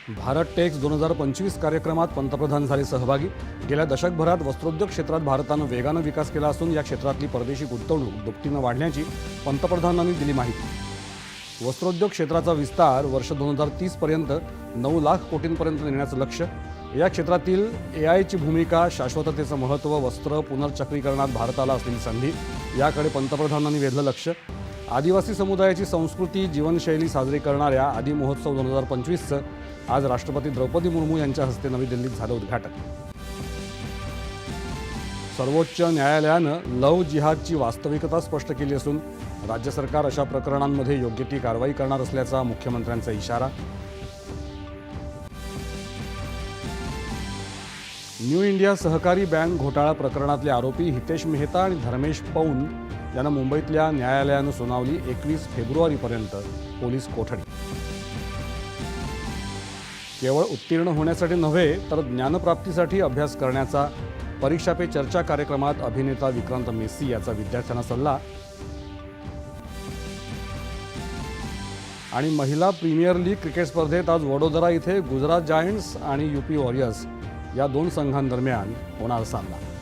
Bharat text 2025 कार्यक्रमात पंतप्रधान झाले सहभागी। गेल्या दशकभरात वस्त्रोद्योग क्षेत्रात भारतानं वेगानं विकास केला असून या क्षेत्रातली परदेशी गुंतवणूक दुपटीनं वाढण्याची पंतप्रधानांनी दिली माहिती। वस्त्रोद्योग क्षेत्राचा विस्तार वर्ष 2030 पर्यंत 9 लाख कोटींपर्यंत नेण्याचं लक्ष्य। या क्षेत्रातील एआयची भूमिका, शाश्वततेचं महत्त्व, वस्त्र पुनर्चक्रीकरणात भारताला असलेली संधी याकडे पंतप्रधानांनी वेधलं लक्ष। आदिवासी समुदायाची संस्कृती, जीवनशैली साजरी करणाऱ्या आदि महोत्सव 2025चं आज राष्ट्रपती द्रौपदी मुर्मू यांच्या हस्ते नवी दिल्लीत झालं उद्घाटन। सर्वोच्च न्यायालयानं लव्ह जिहादची वास्तविकता स्पष्ट केली असून राज्य सरकार अशा प्रकरणांमध्ये योग्य ती कारवाई करणार असल्याचा मुख्यमंत्र्यांचा इशारा। न्यू इंडिया सहकारी बँक घोटाळा प्रकरणातले आरोपी हितेश मेहता आणि धर्मेश पौन यांना मुंबईतल्या न्यायालयानं सुनावली 21 फेब्रुवारीपर्यंत पोलीस कोठडी। केवळ उत्तीर्ण होण्यासाठी नव्हे तर ज्ञानप्राप्तीसाठी अभ्यास करण्याचा परीक्षा पे चर्चा कार्यक्रमात अभिनेता विक्रांत मेसी याचा विद्यार्थ्यांना सल्ला। आणि महिला प्रीमियर लीग क्रिकेट स्पर्धेत आज वडोदरा इथे गुजरात जायंट्स आणि यूपी वॉरियर्स या दोन संघांदरम्यान होणार सामना।